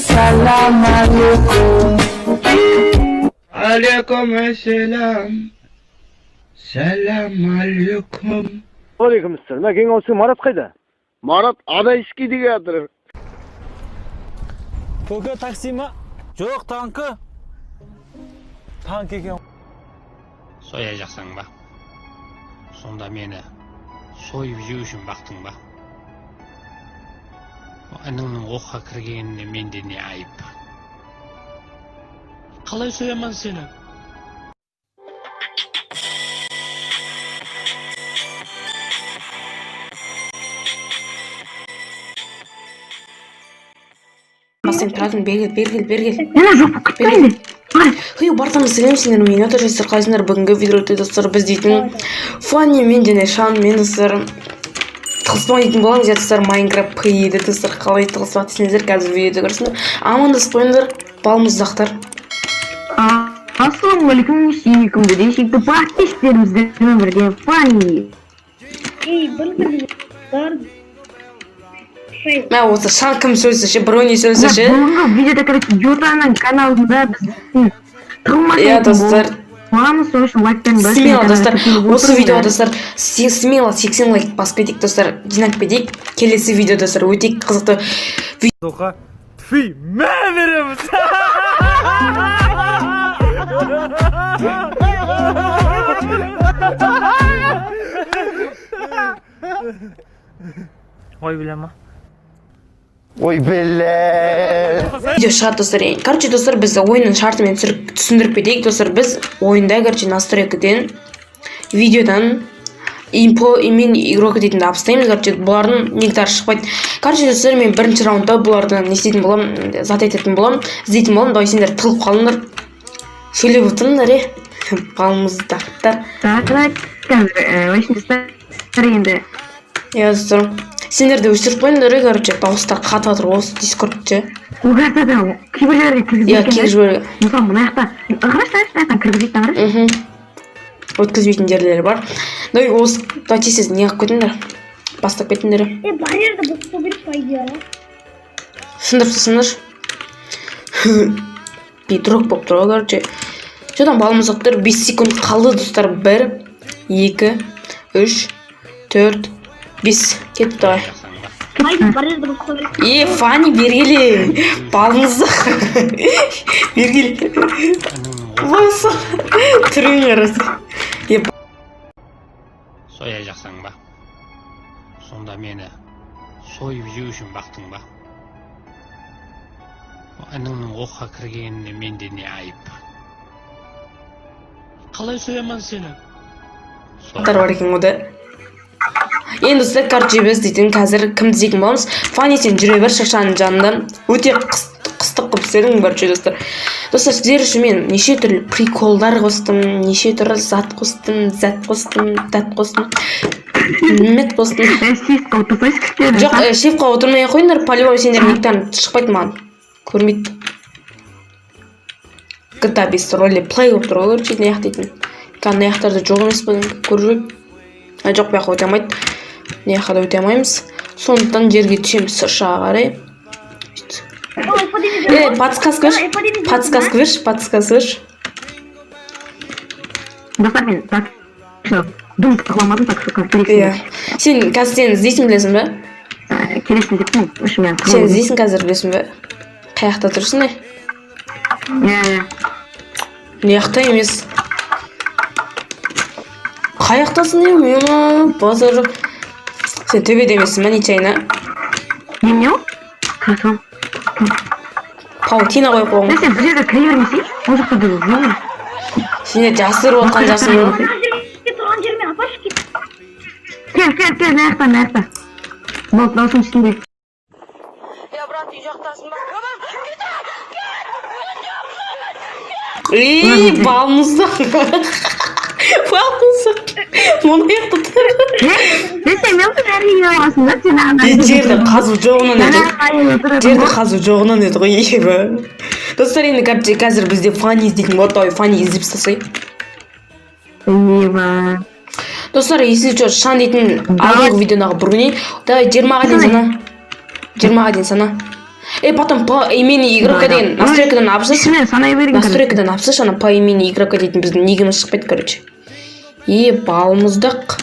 Salam alaikum. Alaikum assalam. Salam alaikum. Aleykümselam. Keyin olsa Marat qayda? Marat ada ishga degandir. To'ka taksimi? Yo'q, tanki. Tank ekan. So'yajaqsan ba. Sonda meni so'yib yeyishim vaqting ba. Anangning o'qqa kirganini menda ne ayb? Qalay so'yaman seni? Sen taratın bergil. Yana жоқ кетпейді. Хей, бартам сәлем сендер мен отыр жастар қайсыңдар бүгінгі видеода достар біз дейтін Фанни мен және Шан мен достар тығыспан дейтін боламыз я достар Майнкрафт пейді достар қалай тығыспақ десеңіздер қазір видеода көрсіңдер амандаспайындар балмұздақтар. Ассалаумағалейкум, сүйкімді де сүйікті подписчиктеріміздің бірге Фанни. Мә осы Шан кім сөзі ше, Брони сөзі ше. Бүгінгі видеода короче Жотаның каналында біздің Иә достар, боламыз, сол үшін лайктан смело достар, осы видео достар смело 80 лайк басып кетейік достар, жинап кетейік. Келесі видео достар өте қызықты Тоқа тфи мен береміз. Ой білема. Ой беле. видео шығады достар. Короче достар, біз ойынның шартымен түсіндіріп кетейік достар. Біз ойында короче настройкадан видеодан именно игрок дейтінді абыстаймыз. Короче бұлардың нектары шықпайды. Короче достар, мен бірінші раундта бұлардың не істейтін боламын, зат ететін боламын, іздейтін боламын. Давай сендер тығылып қалыңдар, сөйлеп отырыңдар балмұздақтар. енді Иә достар, сендер де өшіріп қойыңдар, короче дауыстар қатып жатыр осы дискордта. угадады, кейбіреулерге кіргізбейді. Иә, кіргізбейді. Мысалы мына жақта қарашы кіргізбейді қарашы. Өткізбейтін жерлері бар. Давай осы давайте сіз не қылып кетіңдер, бастап кетіңдер. Барьерді бұқсу керек по идее. Сындырсызсыңдар. Бедрок болып тұр, короче. Жодан балмұздақтар 5 секунд қалды достар. 1, 2, 3, 4, 5 кетті давай. Барьерді бұқсу керек. Фанни бергелі. Балмұздақ. Бергелі. Болса. Түрің арасы. So'yajaqsan ba. Sonda meni so'yib yeyishim vaqting ba. Anangning o'qqa kirganini menda ne ayb? Qalay so'yaman seni? Бар екен ода. Енді достар, короче біз дейтін қазір кімді іздейтін боламыз. Фанни сен жүре бер шашаның жанында. Өте қыстық қылып істедің баршы достар. Достар, сіздер үшін мен неше түрлі приколдар қостым, неше түрлі зат қостым, дат қостым. Мет қостым. Шефқа отырсайсыз күштері. Жоқ, шефқа отырмай қойыңдар, по-любому сендер нектен шықпайды маған. Көрмейді. GTA 5 ролеплей болып тұр ғой, көрші не дейтін. Мына жақтарда жоқ емес бұл, көріп. Жоқ, бұл жаққа өте алмайды. Мына жаққа да өте алмаймыз. Сондықтан жерге түсеміз сыршаға қарай. Подсказка веш. Достар, мен так что дым қыламадым, так что Иә. Сен қазір сен іздейсің білесің бе? келесің деппін, үшін мен Сен іздейсің қазір білесің бе? Қай жақта тұрсың, Иә. Не жақта емес. Қай жақтасың деймін, базар жоқ. Сен төбеде емессің ба, нечайна? Неме ол? Красава. Паутина қойып қойғың. Сен бір жерде кіре бермесей, ол жақта да жоқ. Сен жасырып отқан жасың ба? Тұрған жермен апаршы кет. Кел, мына жақта. Болды, даусың үстінде. Брат, үй жақтасың ба? Балмұздақ. Мұны аяқты тұр. Сен мен бәрі аласың да, сен ана. Жерді қазу жоғынан еді ғой, ебі. Достар, енді қазір бізде Фанни іздейтін болады, давай Фанни іздеп стасай. Еба. Достар, если что, Шан дейтін алдыңғы видеодағы Бруни. Давай 20-ға дейін сана. Потом по имени игрока деген настройкадан алыпсыз. Ішіне санай берген. Настройкадан алыпсыз, ана по имени игрока дейтін біздің нигіміз шықпайды, короче. Балмұздақ.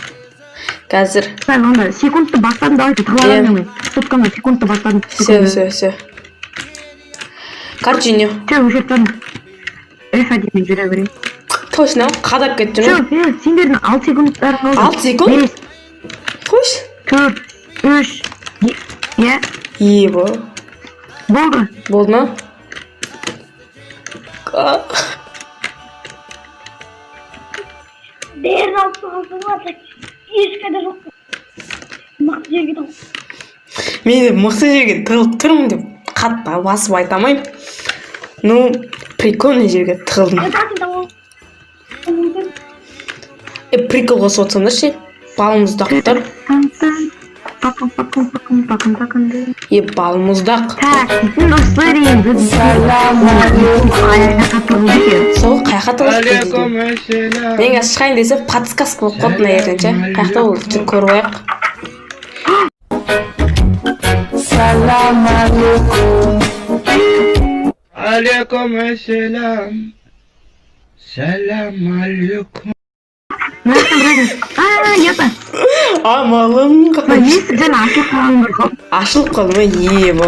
Қазір. Онда секундты бастадым, давайте тығыларым мен. Сотканы секундты бастадым. Все. Короче, не. Өшеттім. Деймін жүре берейін. Точно, қадап кетті, ну? Сендердің 6 секундтар қалды. 6 секунд? Қойш? 4, 3, болды. Болды ма? Değerini altı alsın ешқайда жоқ. Мықты жерге тығып. Мен мықты жерге тығылып тұрмын деп қатты басып айта алмаймын. Ну, прикольный жерге тығылдым. Прикол қосып отырсаңдар ше, балмұздақтар. Балмұздақ. Сол қаяққа тығылып кетті. Мен қазір шығайын десе подсказ болып қалды мына жерден ше. Қаяқта болды, көріп қояйық. Салам алейкум. Салам алейкум. Амалым Есіктен ашылып қалды ма?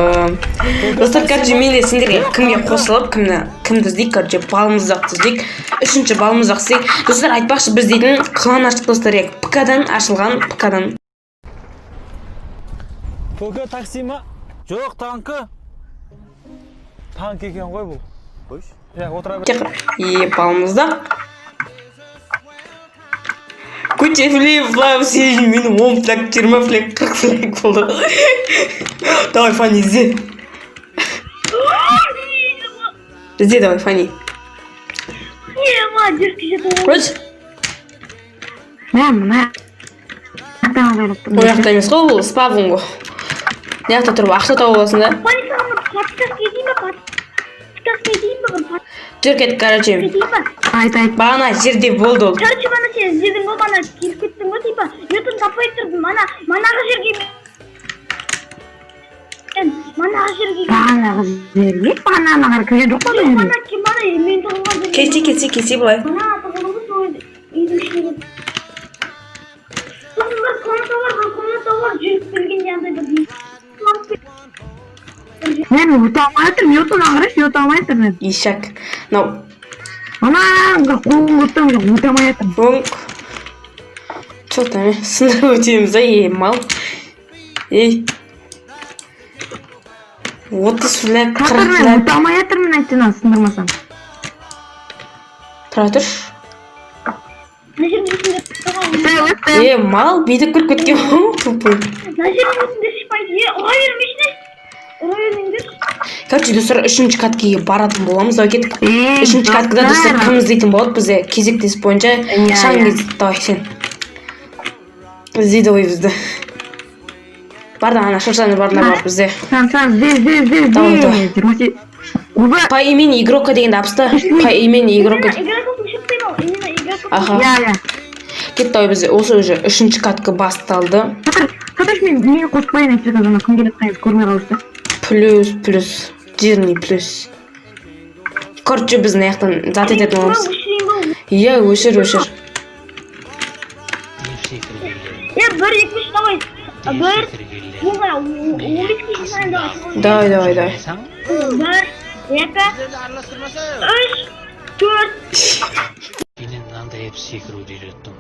Достар, короче, мен де сендерге кімге қосылып, кімді іздейік, короче, балмұздақты іздейік. Үшінші балмұздақ іздейік. Достар, айтпақшы, біз дейтін клан аштық, достар, ПК-дан ашылған, ПК-дан. ПК такси ма? Жоқ, танкі. Танк екен ғой бұл. Қойш. Отыра бер. Балмұздақ. Көте флейм, все менің 10 флэк, 20 флэк, 40 флэк болды. Давай, Фани, ізде. Ізде, давай, Фани. Қойш. Ояқта емес қой, бұл спавың ғой. Неяқта тұрып ақша тауып аласың да? Жүр кет, короче. Айт. Бағана жерде болды ол. Короче, бана сен іздедің ғой, бана келіп кеттің ғой, типа, ютын таппай тұрдым, манағы жерге Бананаға көре жоқ қой. мен тұғылған жерге. Кесе бұлай. Мана тұғылғы той үйдің ішіне. Соғындар комната бар, жүріп келгенде андай бір Мен өте алмай тұрмын, ютын ағыраш, өте алмай тұрмын. Ишак. Нау. Анаңға қолын өттім, өте алмай тұрмын. Оң. Чота ме, сындырып өтеміз, мал. 30 флэк, 40 Қатыр мен флэк. өте алмай тұрмын, әттен сындырмасам. Тұра тұрш. Мына жердің үстінде Мал, бейді көріп кеткен ғой, тупой. Мына жердің үстінде шықпайды. Ұра бермешіне. Ұра бермеңдер. Короче, достар, үшінші каткеге баратын боламыз, давай кеттік. Үшінші каткада, достар, кім іздейтін болады бізде кезектес бойынша. Шаң іздейді, давай сен. Іздейді ой бізді. Барда, ана шыршаны барлар бар бізде. По имени игрока дегенде апсты. По имени игрока. Игроков шықпайды ол. Именно игроков. Аха. Кетті ой бізде, осы уже үшінші катка басталды. Қатыр мен неге қоспайын айтып жатыр, кім келіп қайыз көрмей қалышты. Плюс. Жирный плюс. Короче, біз наяқтан зат ететін оламыз. Өшір. Бір, екі, үш, давай. Бір, оңай, 15 кеші сайын давай. Давай. Бір, екі, үш, төрт. Менен мынандай еп секіруді үйреттім.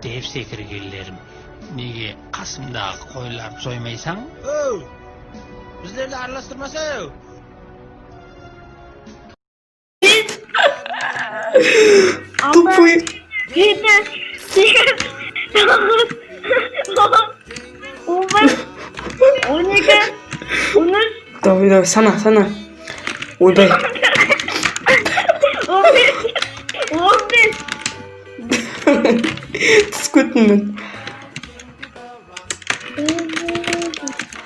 Деп секіргелерім. Неге қасымдағы қойларды соймайсаң? Біздерді араластырмасау. Тупой. 7, 8, 9, 10, 11, 12, 13. Давай, сана. Ойбай. 15. Түс көттім мен.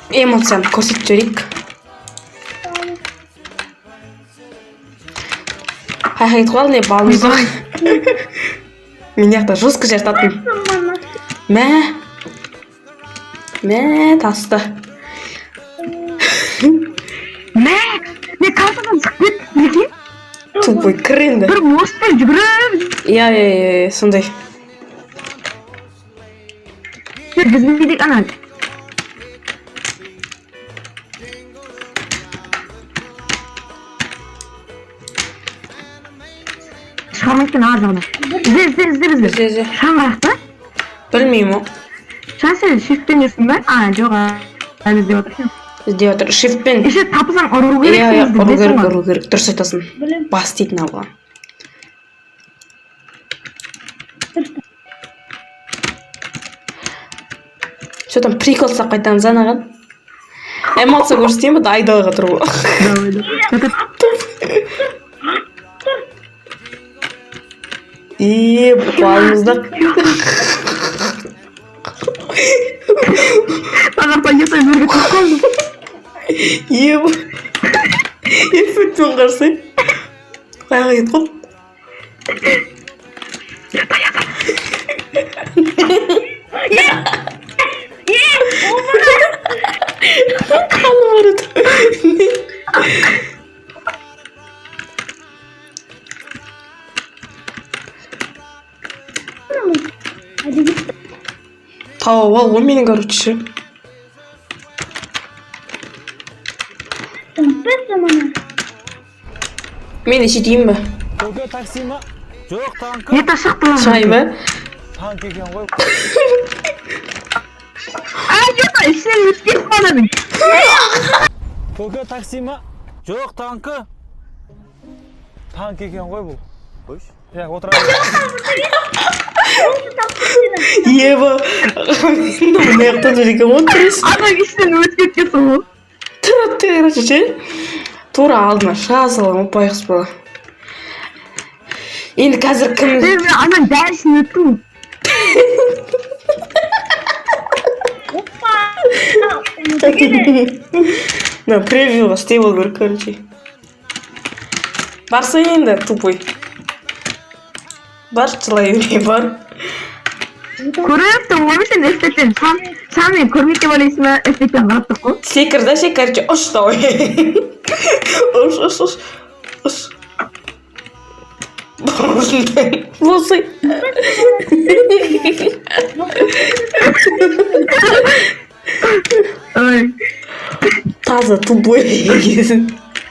Эмоцияны көрсетіп жөрейік. Қайқайт қалды не балымызды. Мен яқта жестко жартатын. Мә. Mә, tasты. Ne kasadan çıkıp gittin? Тупой, кір енді. Bir mosttan жүгіріп. Иә, сондай. Biz ne dedik ana? Шығармайтын аз ғана. Ізде бізді. Ізде. Шаң қаяқта? Білмеймін о. Шаң сен шифттен есің бе? Жоқ, әлі іздеп отырсың. Іздеп отыр. Шифтпен. Еще тапсаң ұру керек. Иә, ұру керек. Дұрыс айтасың. Білем. Бас дейтін алға. Что там прикол сақ қайтамыз анаған? Эмоция көрсетейін бе? Айдалға тұру. Бақуалымызда. Саған пойетай өрге тұрып қалдым. Ефектпен қарсай. Қайға кет қол. Қаны барады. Тауып ал, ол менің короче. Мен ішетейін бе? Көке такси ма? Жоқ, танкі. Не ташықты lan? Шай ма? Танк екен ғой. Жоқ, ішінен өтпес баладың. Көке такси ма? Жоқ, танкі. Танк екен ғой бұл. Қойшы. Иә, отыра. Еба. Мен неқтан жүрек отырыз. Адам ішінен өтіп кеткенсің ғой. Тұратты короче ше. Тура алдына шыға салған опайқыз бала. Енді қазір кім? Мен анан дәрісін өттім. На превьюға істей бол керек короче. Барса енді тупой. Бар, жылай өрей бар. Көріп тұр, ғой сен эстеттен. Сен мен көрмейді деп ойлайсың ба, эстеттен қарап тұр ғой. Секір да сен короче ұш давай. Ұш. Болсай. Ой. Таза тупой.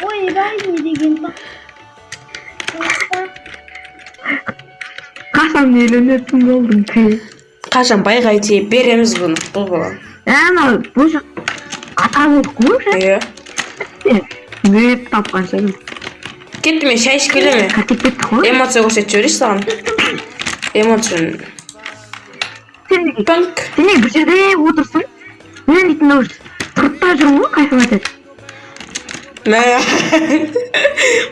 Ой, дай не деген ба. Қашан үйленетін болдың тей. Қашан байғай тей береміз бұны. Бұл балам. Әна, бұл жақ ата болып қой. Иә. Бөйіп тапқан шайым. Кетті мен шай ішіп келе ме? Қатып кетті ғой. Эмоция көрсетіп жіберейші саған. Эмоцияны. Панк. Сен бір жерде отырсың. Мен дейтін ау тұртта жүрмін ғой, қайфым етеді. Мә.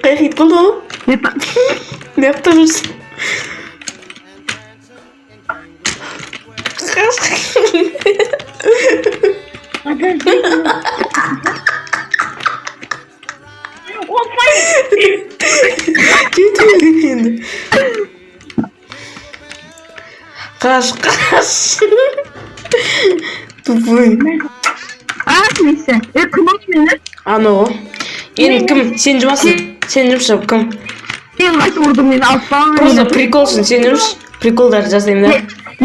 Қайқит болды ол. Не yaptı жүрсің? Кетіп енді. Қаш. Тупой. Нейсе. Кім oldu mені? Ано. Енді кім? Сен жұмасың? Сен жұмшы кім? Сен қайтып ұрдың мені алып қалың. Просто приколсың, сен жұмшы. Приколдарды жасаймын да.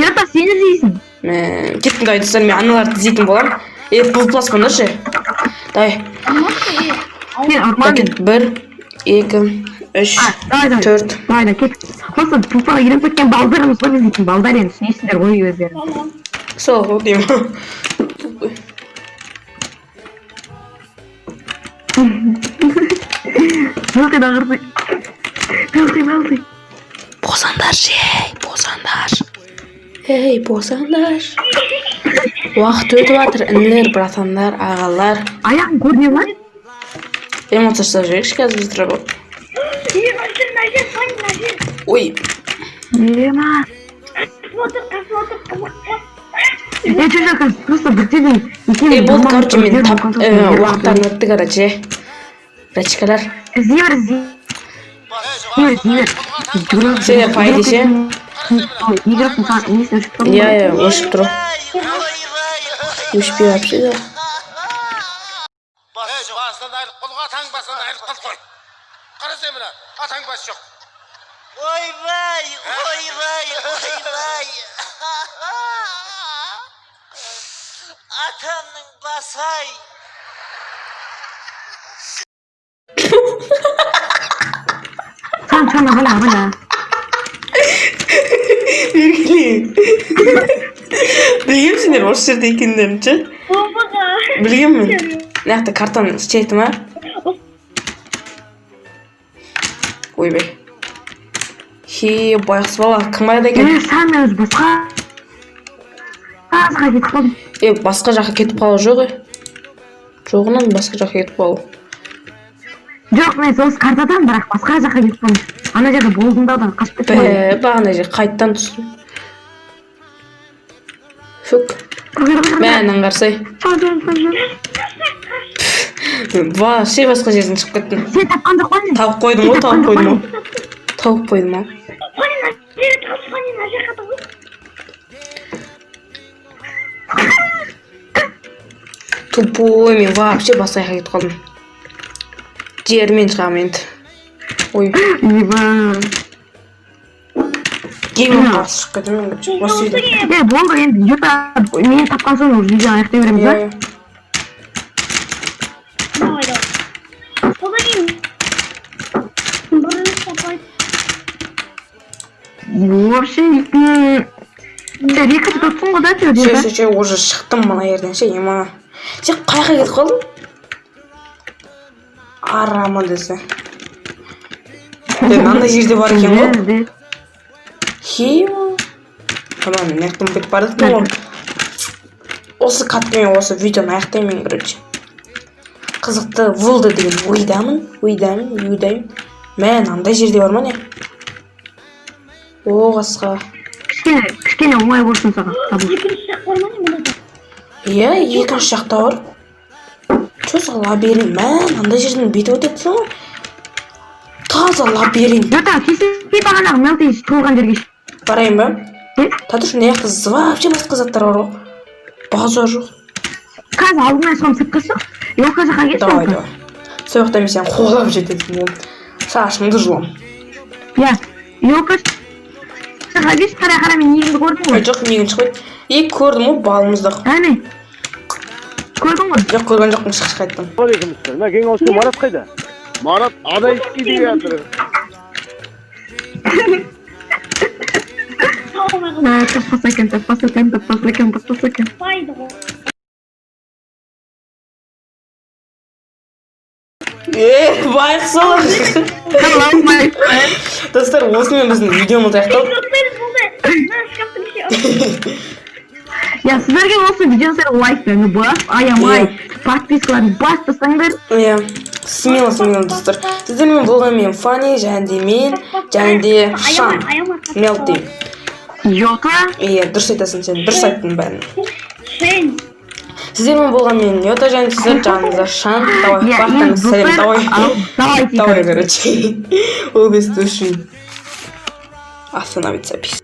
Ерта сені іздейсің. Кеттің давай достар, мен аналарды іздейтін болам. Бұл пласпанда ше. Давай. Сен ұрман. Бір, екі, үш, төрт. Давай, кет. Просто тұлпаға еріп кеткен балдарымыз ғой, біз дейтін балдар енді түсінесіңдер ғой өздері. Сол ғой деймін. Мылтый дағырды. Мылтый. Босандар ше, босандар. Ей, босандар. Уақыт өтіп жатыр, інілер, братандар, ағалар. Аяғын көріне ма? Эмоция жасап жіберейікші қазір біз тұрабы. Ой. Не ма? Чөжі, просто біртеден. Болды, короче, мен уақыттарын өтті, короче. Братчикалар. Зивер. Сендер пайды ше? Игрок мұқан, несін өшіп тұрмын. Иә, өшіп тұру. Өшпей вообще да. Басынан айырып қолға, таң басынан айырып қыл қой. Қарасай мына, атаң бас жоқ. Ойбай, ойбай, ойбай. Атамның басай. Sana bala. Белгілейін. Білгенсіңдер осы жерде екендерінше? Бабаға. Білгенмін. Нақты картаны істейді ма? Ойбай. Байғыс бала, кім байда екен? Sen öz басқа. Азға кетіп қалдым. Басқа жаққа кетіп қалу жоқ, Жоғынан басқа жаққа кетіп қалу. Жоқ, мен осы картадан бірақ басқа жаққа кетіп қалдым. Ана жерде болдым да одан қашып кетіп қалдым. Бағана жер қайттан түстім. Фук. Мәнің қарсай. Вообще басқа жерден шығып кеттім. Сен тапқан жоқ па не? Тауып қойдым ғой, тауып қойдым ау. Фанина жаққа тұр. Тупой, мен вообще басқа жаққа кетіп қалдым. Жермен шығам енді. Ой. Геймнің қарсы шығып кеттім мен. Осы үйде. Болды енді мен тапқан соң уже видео аяқтай береміз ба? Давай. Содан кейін бірінші тапай. Вообще сен екі тұтсын ғой да сен? Ше, уже шықтым мына жерден ше, ема. Сен қайға кетіп қалдың? Арама десе. Мынандай жерде бар екен ғой. Хима. Тамам, мен аяқтым бет бардық ғой. Осы катпен осы видеоны аяқтаймын, короче. Қызықты болды деген ойдамын. Мен андай жерде бар ма не? О, қасқа. Кішкене оңай болсын саған табу. Екінші жақ бар ма не мұнда? Иә, екінші жақта бар. Чөз лабиринт, мен андай жерден беті өтепсің ғой. Таза лабиринт. Жота, кесіп бағанағы мелтейш толған жерге. Барайын ба? Татуш, мына жақта вообще басқа заттар бар ғой. Базар жоқ. Қазір алдыңнан шығам сыртқа шық. Елқа жаққа кетші. Давай. Сол жақта мен сен қуалап жететін болдым. Шашыңды жұлам. Иә, елқа жаққа кетші, қара мен егінді көрдім ғой. Жоқ, егін шықпайды. Көрдім ғой, балымыздық. Әне, көрдің ғой? Жоқ, көрген жоқпын, шықшы қайттым. Алейкумсалам. Мына кең ауысты Марат қайда? Марат адай ішкі деге жатыр. Таппаса екен. Байды ғой. Байқсалар. Достар, осымен біздің видеомыз аяқталды. Я сіздерге осы видеоны лайктарыңды бас, аямай, подпискаларын бастасаңдар. Иә, смело достар. Сіздермен болған мен Фани, және де Шан, Мелти. Йота. Иә, дұрыс айтасың сен, дұрыс айттың бәрін. Сен. Сіздермен болған мен Йота, және сіздер жаныңызда Шан. Давай, бақтаңыз, сәлем, давай, короче. Ол бесті үшін. Остановиться, пис.